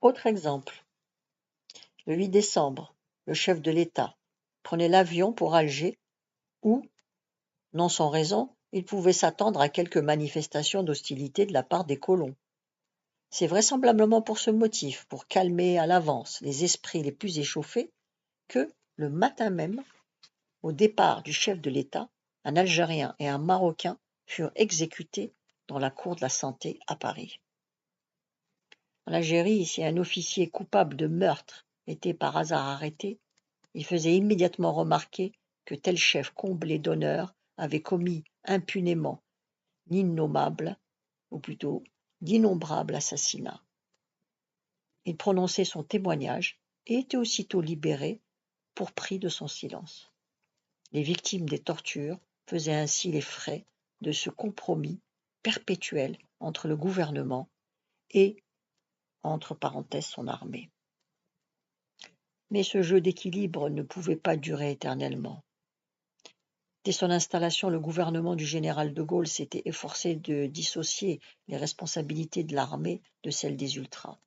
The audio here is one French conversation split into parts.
Autre exemple, le 8 décembre, le chef de l'État prenait l'avion pour Alger où, non sans raison, il pouvait s'attendre à quelques manifestations d'hostilité de la part des colons. C'est vraisemblablement pour ce motif, pour calmer à l'avance les esprits les plus échauffés, que, le matin même, au départ du chef de l'État, un Algérien et un Marocain furent exécutés dans la cour de la Santé à Paris. En Algérie, si un officier coupable de meurtre était par hasard arrêté, il faisait immédiatement remarquer que tel chef comblé d'honneur avait commis impunément d'innommables, ou plutôt d'innombrables assassinats. Il prononçait son témoignage et était aussitôt libéré pour prix de son silence. Les victimes des tortures faisaient ainsi les frais de ce compromis perpétuel entre le gouvernement et, entre parenthèses, son armée. Mais ce jeu d'équilibre ne pouvait pas durer éternellement. Dès son installation, le gouvernement du général de Gaulle s'était efforcé de dissocier les responsabilités de l'armée de celles des ultras.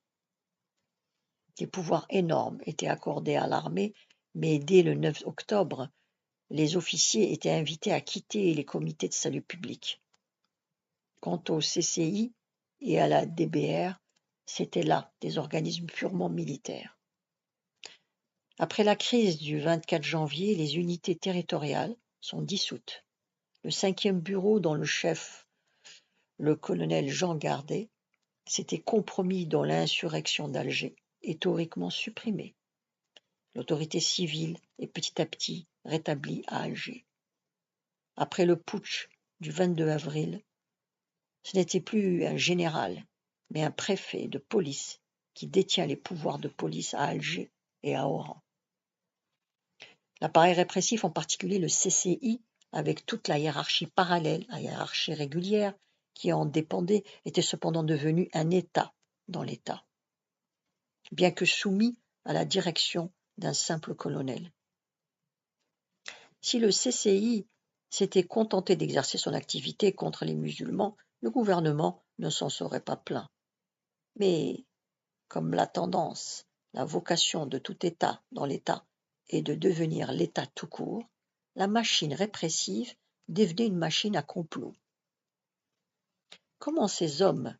Des pouvoirs énormes étaient accordés à l'armée, mais dès le 9 octobre, les officiers étaient invités à quitter les comités de salut public. Quant au CCI et à la DBR, c'étaient là des organismes purement militaires. Après la crise du 24 janvier, les unités territoriales sont dissoutes. Le 5e bureau, dont le chef, le colonel Jean Gardet, s'était compromis dans l'insurrection d'Alger, est théoriquement supprimé. L'autorité civile est petit à petit rétablie à Alger. Après le putsch du 22 avril, ce n'était plus un général, mais un préfet de police qui détient les pouvoirs de police à Alger et à Oran. L'appareil répressif, en particulier le CCI, avec toute la hiérarchie parallèle, la hiérarchie régulière qui en dépendait, était cependant devenu un État dans l'État, bien que soumis à la direction d'un simple colonel. Si le CCI s'était contenté d'exercer son activité contre les musulmans, le gouvernement ne s'en serait pas plaint. Mais, comme la tendance, la vocation de tout État dans l'État est de devenir l'État tout court, la machine répressive devenait une machine à complot. Comment ces hommes,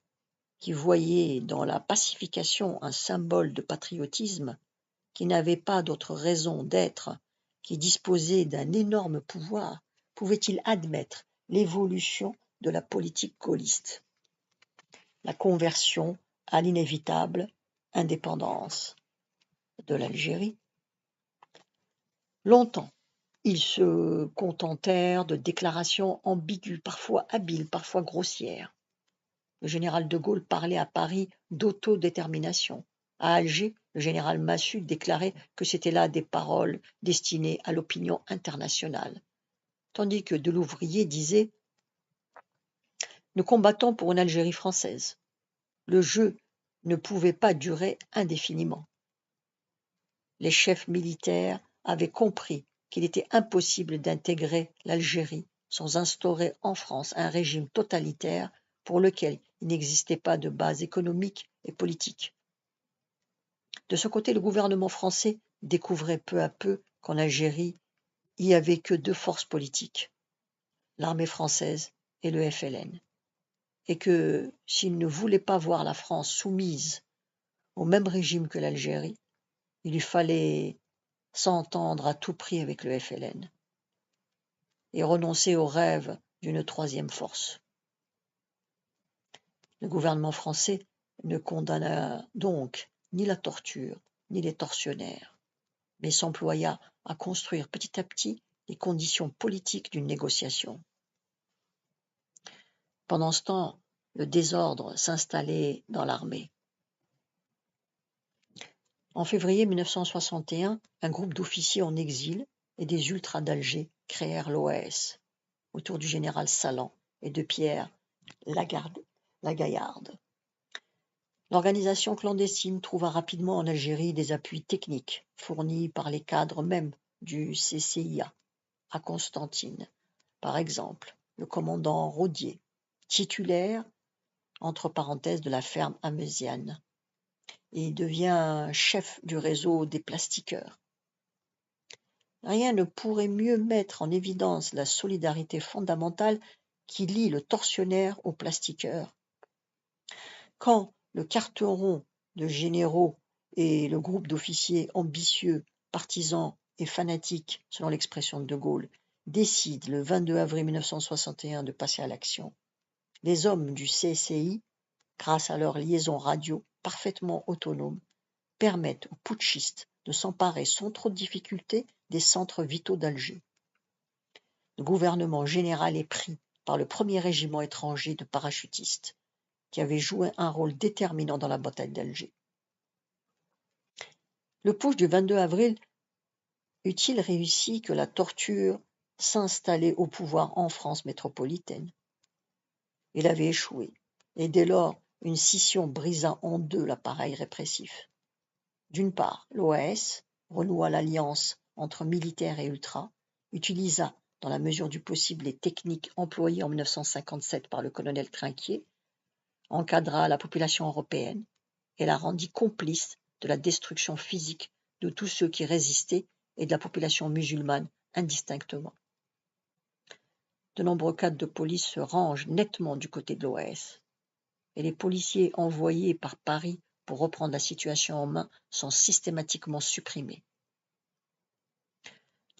qui voyaient dans la pacification un symbole de patriotisme, qui n'avaient pas d'autre raison d'être, qui disposaient d'un énorme pouvoir, pouvaient-ils admettre l'évolution de la politique gaulliste, la conversion à l'inévitable indépendance de l'Algérie? Longtemps, ils se contentèrent de déclarations ambiguës, parfois habiles, parfois grossières. Le général de Gaulle parlait à Paris d'autodétermination. À Alger, le général Massu déclarait que c'étaient là des paroles destinées à l'opinion internationale, tandis que Delouvrier disait « Nous combattons pour une Algérie française ». Le jeu ne pouvait pas durer indéfiniment. Les chefs militaires avaient compris qu'il était impossible d'intégrer l'Algérie sans instaurer en France un régime totalitaire pour lequel il n'existait pas de base économique et politique. De ce côté, le gouvernement français découvrait peu à peu qu'en Algérie, il n'y avait que deux forces politiques, l'armée française et le FLN, et que s'il ne voulait pas voir la France soumise au même régime que l'Algérie, il lui fallait s'entendre à tout prix avec le FLN et renoncer au rêve d'une troisième force. Le gouvernement français ne condamna donc ni la torture ni les tortionnaires, mais s'employa à construire petit à petit les conditions politiques d'une négociation. Pendant ce temps, le désordre s'installait dans l'armée. En février 1961, un groupe d'officiers en exil et des ultras d'Alger créèrent l'OAS, autour du général Salan et de Pierre Lagaillarde. L'organisation clandestine trouva rapidement en Algérie des appuis techniques fournis par les cadres même du CCIA à Constantine. Par exemple, le commandant Rodier, titulaire, entre parenthèses, de la ferme améziane, et devient chef du réseau des plastiqueurs. Rien ne pourrait mieux mettre en évidence la solidarité fondamentale qui lie le tortionnaire au plastiqueur. Quand le carteron de généraux et le groupe d'officiers ambitieux, partisans et fanatiques, selon l'expression de De Gaulle, décident le 22 avril 1961 de passer à l'action, les hommes du CCI, grâce à leur liaison radio parfaitement autonome, permettent aux putschistes de s'emparer sans trop de difficulté des centres vitaux d'Alger. Le gouvernement général est pris par le premier régiment étranger de parachutistes, qui avait joué un rôle déterminant dans la bataille d'Alger. Le putsch du 22 avril eût-il réussi que la torture s'installait au pouvoir en France métropolitaine? Il avait échoué, et dès lors une scission brisa en deux l'appareil répressif. D'une part, l'OAS renoua l'alliance entre militaires et ultras, utilisa dans la mesure du possible les techniques employées en 1957 par le colonel Trinquier, encadra la population européenne et la rendit complice de la destruction physique de tous ceux qui résistaient et de la population musulmane indistinctement. De nombreux cadres de police se rangent nettement du côté de l'OAS, et les policiers envoyés par Paris pour reprendre la situation en main sont systématiquement supprimés.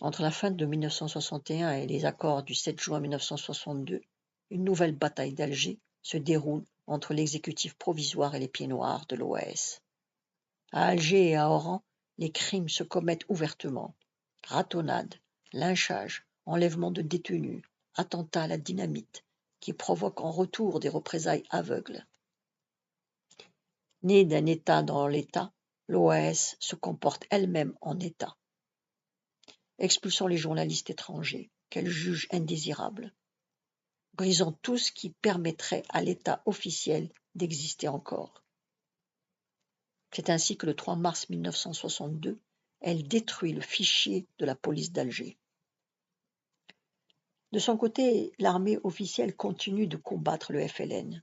Entre la fin de 1961 et les accords du 7 juin 1962, une nouvelle bataille d'Alger se déroule entre l'exécutif provisoire et les pieds noirs de l'OAS. À Alger et à Oran, les crimes se commettent ouvertement. Ratonnades, lynchages, enlèvements de détenus, attentats à la dynamite, qui provoquent en retour des représailles aveugles. Née d'un État dans l'État, l'OAS se comporte elle-même en État, expulsant les journalistes étrangers qu'elle juge indésirables, brisant tout ce qui permettrait à l'État officiel d'exister encore. C'est ainsi que le 3 mars 1962, elle détruit le fichier de la police d'Alger. De son côté, l'armée officielle continue de combattre le FLN.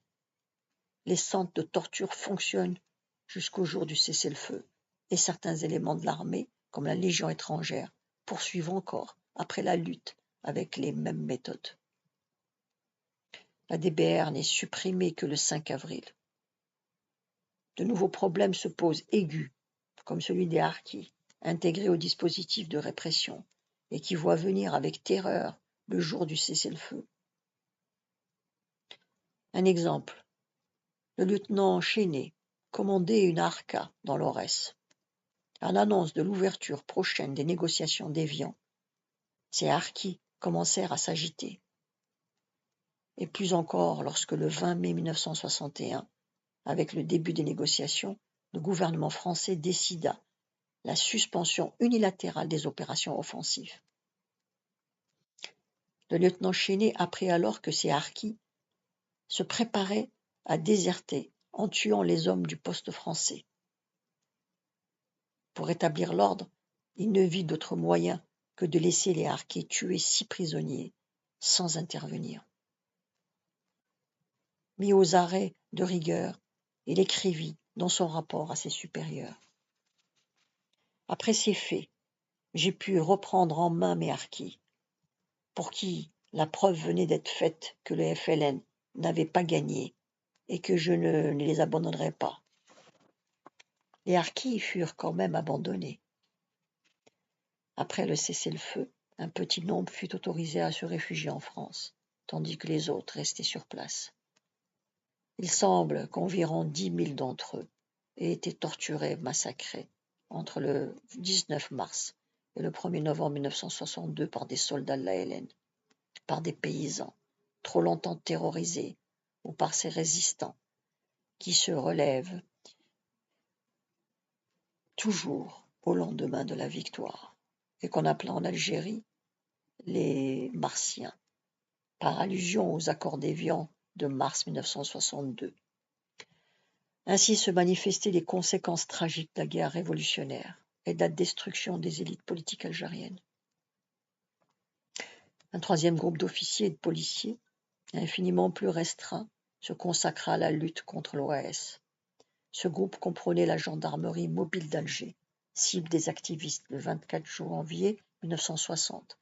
Les centres de torture fonctionnent jusqu'au jour du cessez-le-feu, et certains éléments de l'armée, comme la Légion étrangère, poursuivent encore après la lutte avec les mêmes méthodes. La DBR n'est supprimée que le 5 avril. De nouveaux problèmes se posent aigus, comme celui des harkis, intégrés au dispositif de répression, et qui voient venir avec terreur le jour du cessez-le-feu. Un exemple, le lieutenant Chénet commandait une harka dans l'Aurès. À l'annonce de l'ouverture prochaine des négociations d'Évian, ces harkis commencèrent à s'agiter. Et plus encore lorsque le 20 mai 1961, avec le début des négociations, le gouvernement français décida la suspension unilatérale des opérations offensives. Le lieutenant Chénet apprit alors que ces harkis se préparaient à déserter en tuant les hommes du poste français. Pour rétablir l'ordre, il ne vit d'autre moyen que de laisser les harkis tuer 6 prisonniers sans intervenir. Mis aux arrêts de rigueur, il écrivit dans son rapport à ses supérieurs. Après ces faits, j'ai pu reprendre en main mes harkis, pour qui la preuve venait d'être faite que le FLN n'avait pas gagné et que je ne les abandonnerais pas. Les harkis furent quand même abandonnés. Après le cessez-le-feu, un petit nombre fut autorisé à se réfugier en France, tandis que les autres restaient sur place. Il semble qu'environ 10 000 d'entre eux aient été torturés, massacrés, entre le 19 mars et le 1er novembre 1962 par des soldats de l'ALN, par des paysans, trop longtemps terrorisés, ou par ces résistants qui se relèvent toujours au lendemain de la victoire, et qu'on appela en Algérie les Martiens, par allusion aux accords d'Évian de mars 1962. Ainsi se manifestaient les conséquences tragiques de la guerre révolutionnaire et de la destruction des élites politiques algériennes. Un troisième groupe d'officiers et de policiers, infiniment plus restreint, se consacra à la lutte contre l'OAS. Ce groupe comprenait la gendarmerie mobile d'Alger, cible des activistes le 24 janvier 1960,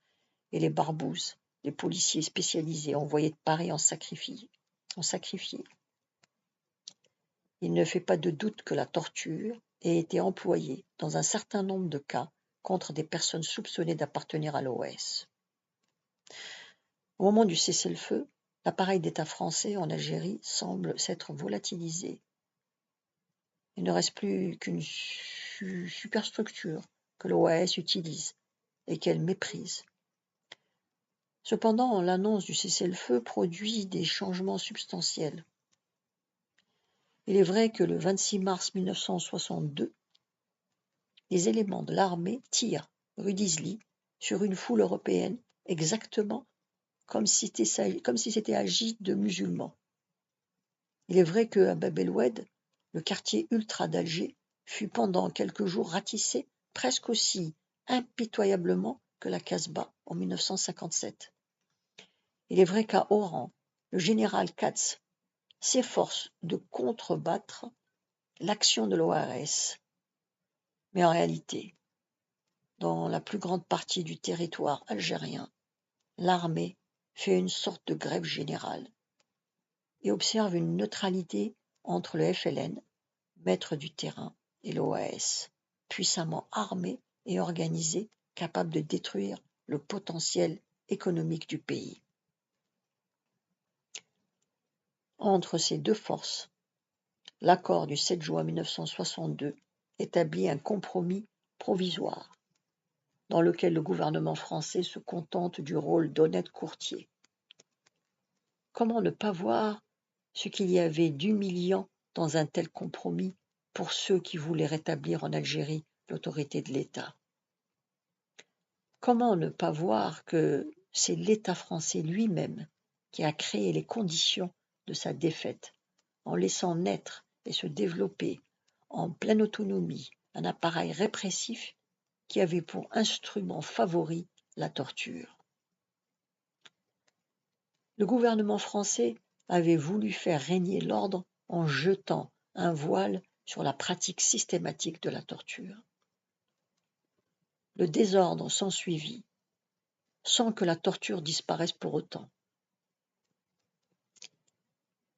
et les barbouzes, les policiers spécialisés envoyés de Paris en sacrifiés. Il ne fait pas de doute que la torture ait été employée dans un certain nombre de cas contre des personnes soupçonnées d'appartenir à l'OS. Au moment du cessez-le-feu, l'appareil d'État français en Algérie semble s'être volatilisé. Il ne reste plus qu'une superstructure que l'OAS utilise et qu'elle méprise. Cependant, l'annonce du cessez-le-feu produit des changements substantiels. Il est vrai que le 26 mars 1962, les éléments de l'armée tirent rue d'Isly sur une foule européenne exactement comme si c'était agi de musulmans. Il est vrai qu'à Bab el-Oued, le quartier ultra d'Alger fut pendant quelques jours ratissé presque aussi impitoyablement que la Casbah en 1957. Il est vrai qu'à Oran, le général Katz s'efforce de contrebattre l'action de l'ORS. Mais en réalité, dans la plus grande partie du territoire algérien, l'armée fait une sorte de grève générale et observe une neutralité entre le FLN, maître du terrain, et l'OAS, puissamment armé et organisé, capable de détruire le potentiel économique du pays. Entre ces deux forces, l'accord du 7 juin 1962 établit un compromis provisoire dans lequel le gouvernement français se contente du rôle d'honnête courtier. Comment ne pas voir ce qu'il y avait d'humiliant dans un tel compromis pour ceux qui voulaient rétablir en Algérie l'autorité de l'État? Comment ne pas voir que c'est l'État français lui-même qui a créé les conditions de sa défaite, en laissant naître et se développer en pleine autonomie un appareil répressif qui avait pour instrument favori la torture. Le gouvernement français avait voulu faire régner l'ordre en jetant un voile sur la pratique systématique de la torture. Le désordre s'ensuivit, sans que la torture disparaisse pour autant.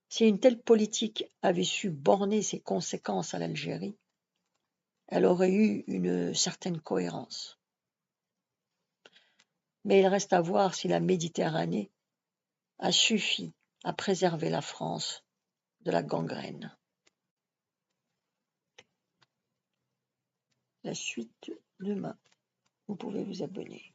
Si une telle politique avait su borner ses conséquences à l'Algérie, elle aurait eu une certaine cohérence. Mais il reste à voir si la Méditerranée a suffi à préserver la France de la gangrène. La suite demain. Vous pouvez vous abonner.